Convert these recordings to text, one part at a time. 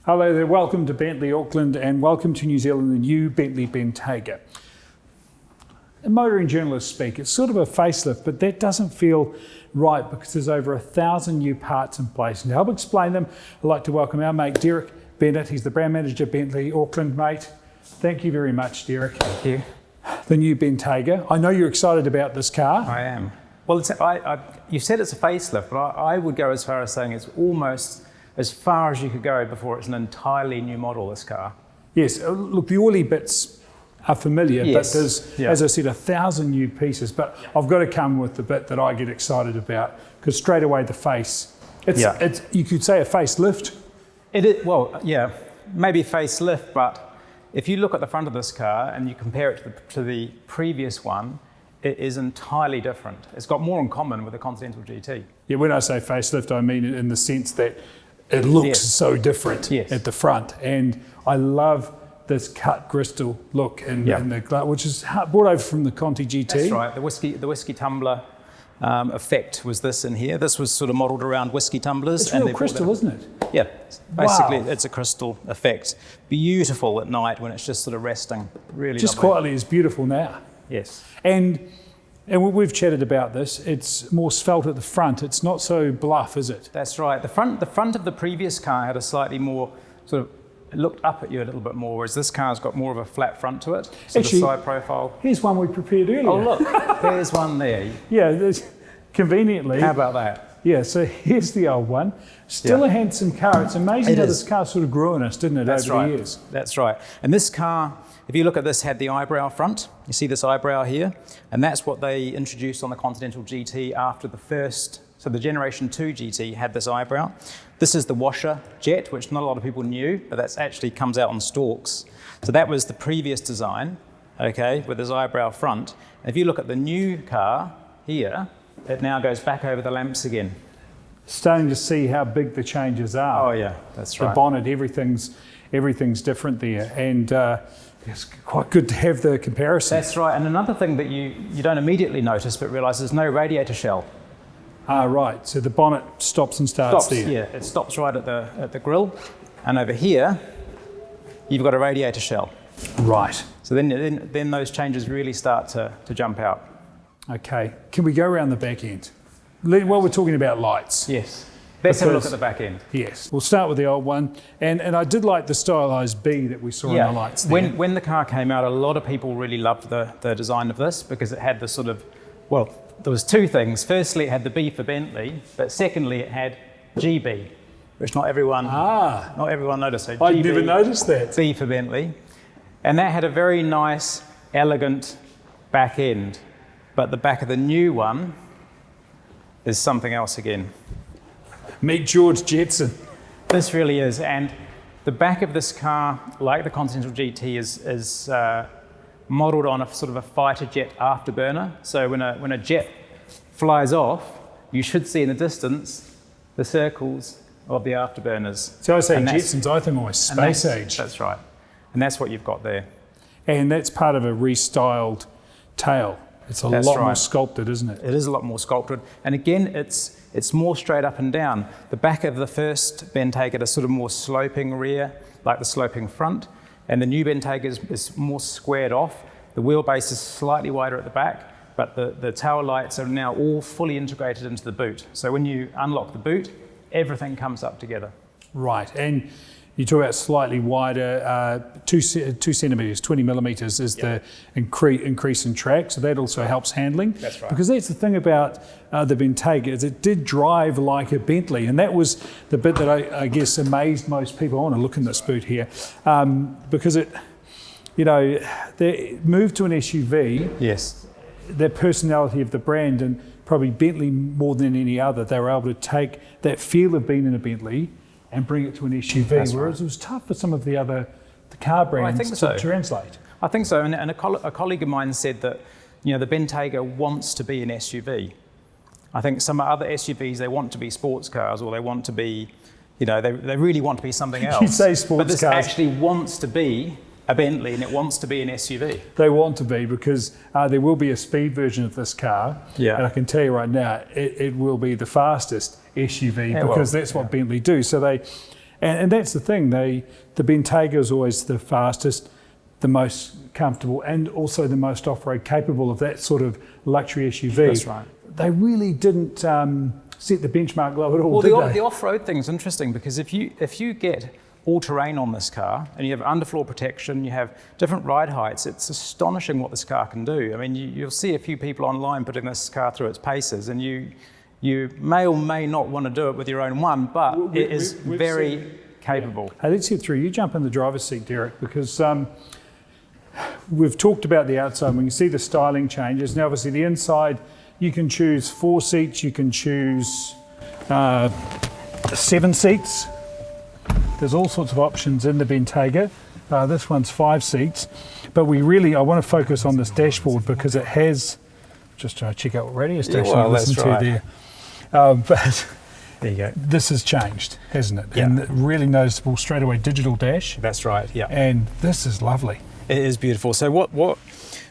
Hello there, welcome to Bentley Auckland and welcome to New Zealand, the new Bentley Bentayga. In motoring journalists speak, it's sort of a facelift, but that doesn't feel right because there's over 1,000 new parts in place. And to help explain them, I'd like to welcome our mate Derek Bennett. He's the brand manager at Bentley Auckland, mate. Thank you very much, Derek. Thank you. The new Bentayga. I know you're excited about this car. I am. Well, you said it's a facelift, but I would go as far as saying it's almost as far as you could go before it's an entirely new model, this car. Yes, look, the oily bits are familiar, yes. But there's, as I said, 1,000 new pieces. But I've got to come with the bit that I get excited about, because straight away the face, it's you could say a facelift. It is, well, yeah, maybe facelift, but if you look at the front of this car and you compare it to the previous one, it is entirely different. It's got more in common with the Continental GT. Yeah, when I say facelift, I mean it in the sense that it looks so different at the front. And I love this cut crystal look in the glass, which is brought over from the Conti GT. That's right, the whiskey tumbler effect was this in here. This was sort of modelled around whiskey tumblers. It's real crystal, isn't it? Yeah, basically it's a crystal effect. Beautiful at night when it's just sort of resting, really just lovely. quietly is beautiful now. Yes. And we've chatted about this. It's more svelte at the front. It's not so bluff, is it? That's right. The front of the previous car had a slightly more sort of, it looked up at you a little bit more, whereas this car's got more of a flat front to it. So actually, the side profile. Here's one we prepared earlier. Oh look, there's one there. Yeah, there's, conveniently. How about that? Yeah, so here's the old one. Still a handsome car. It's amazing how this car sort of grew on us, didn't it, over the years? That's right. And this car, if you look at this, had the eyebrow front. You see this eyebrow here? And that's what they introduced on the Continental GT after the first, so the Generation 2 GT had this eyebrow. This is the washer jet, which not a lot of people knew, but that actually comes out on stalks. So that was the previous design, okay, with this eyebrow front. And if you look at the new car here, it now goes back over the lamps again. Starting to see how big the changes are. Oh yeah, that's right. The bonnet, everything's different there. And it's quite good to have the comparison. That's right. And another thing that you don't immediately notice but realise there's no radiator shell. Ah, right. So the bonnet stops and starts there. Yeah, it stops right at the grille. And over here, you've got a radiator shell. Right. So then those changes really start to jump out. Okay. Can we go around the back end? Well, we're talking about lights. Yes. Let's have a look at the back end. Yes. We'll start with the old one. And I did like the stylised B that we saw in the lights there. When the car came out, a lot of people really loved the design of this because it had the sort of, well, there was two things. Firstly, it had the B for Bentley, but secondly, it had GB, which not everyone noticed. So I'd never noticed that. B for Bentley. And that had a very nice, elegant back end. But the back of the new one is something else again. Meet George Jetson. This really is, and the back of this car, like the Continental GT, is modelled on a sort of a fighter jet afterburner. So when a jet flies off, you should see in the distance the circles of the afterburners. So I say Jetsons, I think almost space age. That's right, and that's what you've got there. And that's part of a restyled tail. It's a lot more sculpted, isn't it? It is a lot more sculpted. And again, it's more straight up and down. The back of the first Bentayga had a sort of more sloping rear, like the sloping front. And the new Bentayga is more squared off. The wheelbase is slightly wider at the back, but the tail lights are now all fully integrated into the boot. So when you unlock the boot, everything comes up together. Right. And you talk about slightly wider, 2 centimetres, 20 millimetres is the increase in track, so that also helps handling. That's right. Because that's the thing about the Bentayga, is it did drive like a Bentley, and that was the bit that I guess amazed most people. I want to look in this boot here, because they moved to an SUV. Yes. The personality of the brand, and probably Bentley more than any other, they were able to take that feel of being in a Bentley and bring it to an SUV, whereas it was tough for some of the car brands to translate. I think so, and a colleague of mine said that the Bentayga wants to be an SUV. I think some other SUVs, they want to be sports cars, or they want to be, they really want to be something else. You say sports but this cars. Actually wants to be a Bentley, and it wants to be an SUV. They want to be, because there will be a speed version of this car, and I can tell you right now, it will be the fastest SUV, because that's what Bentley do. So And that's the thing, the Bentayga is always the fastest, the most comfortable, and also the most off-road capable of that sort of luxury SUV. That's right. They really didn't set the benchmark low at all, well, did they? The off-road thing's interesting because if you get all-terrain on this car and you have underfloor protection, you have different ride heights, it's astonishing what this car can do. I mean, you'll see a few people online putting this car through its paces, and you may or may not want to do it with your own one, but it is very capable. Hey, let's get through. You jump in the driver's seat, Derek, because we've talked about the outside. We can see the styling changes. Now, obviously, the inside, you can choose 4 seats, you can choose 7 seats. There's all sorts of options in the Bentayga. This one's 5 seats, but I want to focus on this dashboard because it has, just trying to check out what radio station you listen to there. But there you go. This has changed, hasn't it? Yeah. And really noticeable straight away digital dash. That's right, yeah. And this is lovely. It is beautiful. So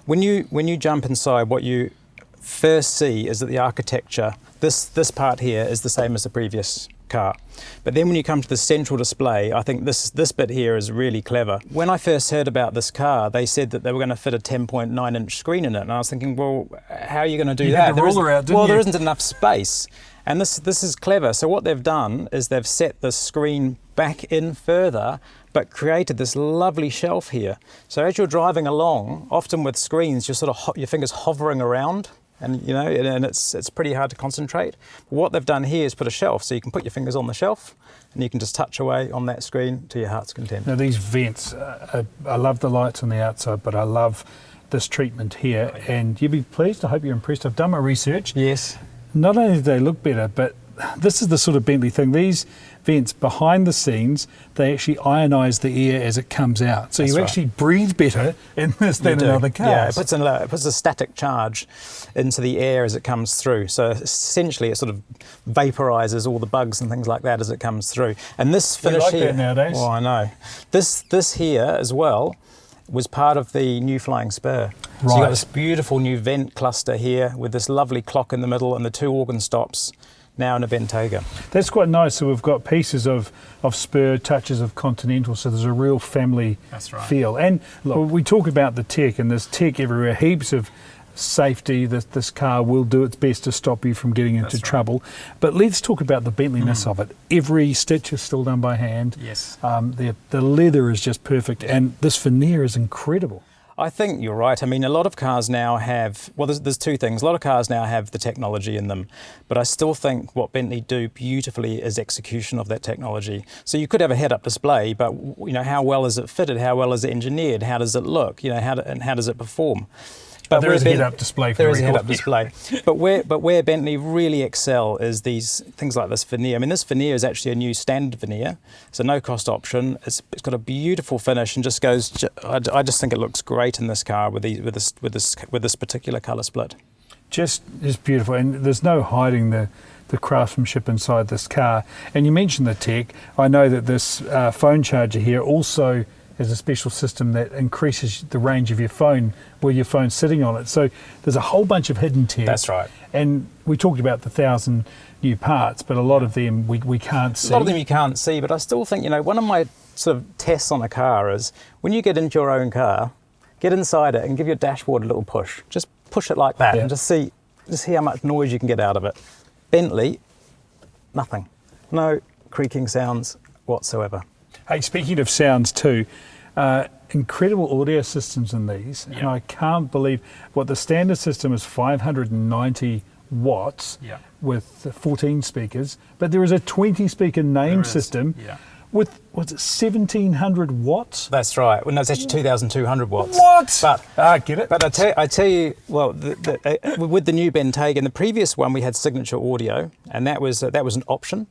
when you jump inside, what you first see is that the architecture, this part here is the same as the previous car. But then when you come to the central display, I think this bit here is really clever. When I first heard about this car, they said that they were going to fit a 10.9-inch screen in it, and I was thinking, well, how are you going to do that? Had the ruler out, didn't you? There isn't enough space. And this is clever. So what they've done is they've set the screen back in further, but created this lovely shelf here. So as you're driving along, often with screens, you're sort of your fingers hovering around, and it's pretty hard to concentrate. But what they've done here is put a shelf, so you can put your fingers on the shelf, and you can just touch away on that screen to your heart's content. Now these vents, I love the lights on the outside, but I love this treatment here, and you'd be pleased. I hope you're impressed. I've done my research. Yes. Not only do they look better, but this is the sort of Bentley thing. These vents behind the scenes, they actually ionise the air as it comes out. So you actually breathe better in this than in other cars. Yeah, it puts a static charge into the air as it comes through. So essentially it sort of vaporises all the bugs and things like that as it comes through. And this finish like here, that nowadays. Oh, I know. This here as well was part of the new Flying Spur. Right. So you've got this beautiful new vent cluster here with this lovely clock in the middle and the 2 organ stops now in a Bentayga. That's quite nice. So we've got pieces of Spur, touches of Continental, so there's a real family feel. And look, we talk about the tech, and there's tech everywhere, heaps of safety. This car will do its best to stop you from getting into trouble. But let's talk about the Bentley-ness of it. Every stitch is still done by hand. Yes. The leather is just perfect, and this veneer is incredible. I think you're right. I mean, a lot of cars now have, well, there's 2 things. A lot of cars now have the technology in them, but I still think what Bentley do beautifully is execution of that technology. So you could have a head-up display, but how well is it fitted? How well is it engineered? How does it look? And how does it perform? But there is a head-up display. There is a head-up display. But where Bentley really excel is these things like this veneer. I mean, this veneer is actually a new standard veneer. It's a no-cost option. It's got a beautiful finish and just goes. I just think it looks great in this car with this particular colour split. Just beautiful, and there's no hiding the craftsmanship inside this car. And you mentioned the tech. I know that this phone charger here also is a special system that increases the range of your phone where your phone's sitting on it. So there's a whole bunch of hidden tech. That's right. And we talked about the 1,000 new parts, but a lot of them we can't see. A lot of them you can't see, but I still think, one of my sort of tests on a car is when you get into your own car, get inside it and give your dashboard a little push. Just push it like that and just see how much noise you can get out of it. Bentley, nothing. No creaking sounds whatsoever. Hey, speaking of sounds too, incredible audio systems in these, and I can't believe what the standard system is 590 watts with 14 speakers, but there is a 20 speaker name system with, what's it, 1,700 watts? That's right. Well, no, it's actually 2,200 watts. What? But I get it. But I tell you, well, with the new Bentayga, in the previous one we had signature audio, and that was an option.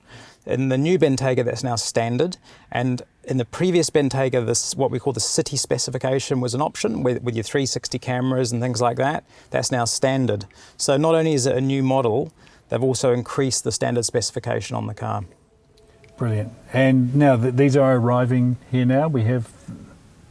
In the new Bentayga, that's now standard. And in the previous Bentayga, this what we call the city specification was an option with your 360 cameras and things like that. That's now standard. So not only is it a new model, they've also increased the standard specification on the car. Brilliant. And now these are arriving here now. We have...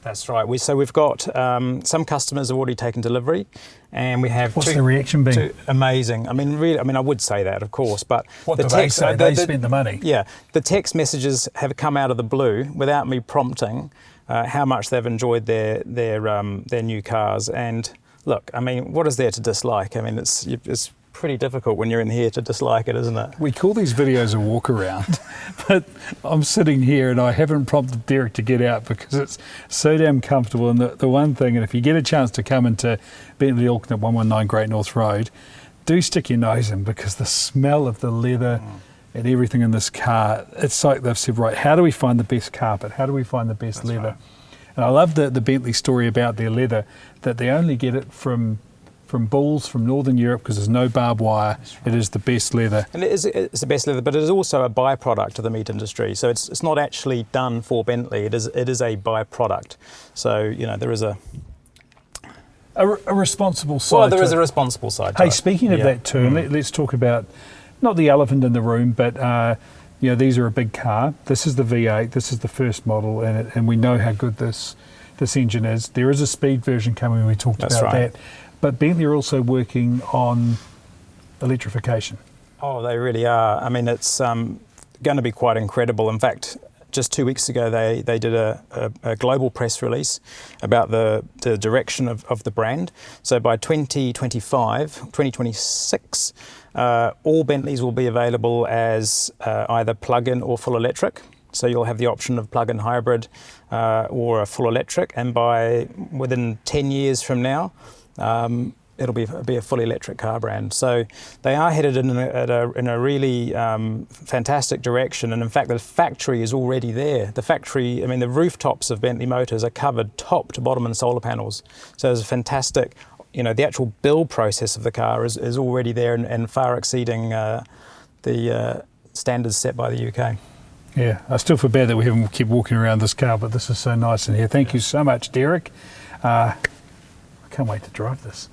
That's right. We've got some customers have already taken delivery, And we have What's the reaction been? Amazing. I mean, really. I mean, I would say that, of course, but what do they say? They spent the money. Yeah, the text messages have come out of the blue without me prompting how much they've enjoyed their new cars. And look, I mean, what is there to dislike? I mean, it's pretty difficult when you're in here to dislike it, isn't it? We call these videos a walk around, but I'm sitting here and I haven't prompted Derek to get out because it's so damn comfortable. And the one thing, and if you get a chance to come into Bentley Auckland at 119 Great North Road, do stick your nose in, because the smell of the leather and everything in this car, it's like they've said, right, how do we find the best carpet? How do we find the best leather? Right. And I love the Bentley story about their leather, that they only get it from bulls from Northern Europe because there's no barbed wire. Right. It is the best leather. And it's the best leather, but it is also a byproduct of the meat industry. So it's not actually done for Bentley. It is a byproduct. So, you know, there is a responsible side. Well, there is a responsible side. Hey, speaking of that too, let's talk about not the elephant in the room, but you know, these are a big car. This is the V8. This is the first model, and we know how good this engine is. There is a speed version coming. We talked about that. But Bentley are also working on electrification. Oh, they really are. I mean, it's going to be quite incredible. In fact, just 2 weeks ago, they did a global press release about the direction of the brand. So by 2026, all Bentleys will be available as either plug-in or full electric. So you'll have the option of plug-in hybrid or a full electric. And within 10 years from now, it'll be a fully electric car brand. So they are headed in a really fantastic direction. And in fact, the factory is already there. The factory, I mean, the rooftops of Bentley Motors are covered top to bottom in solar panels. So there's a fantastic, you know, the actual build process of the car is already there and far exceeding the standards set by the UK. Yeah, I still feel bad that we haven't kept walking around this car, but this is so nice in here. Thank you so much, Derek. I can't wait to drive this.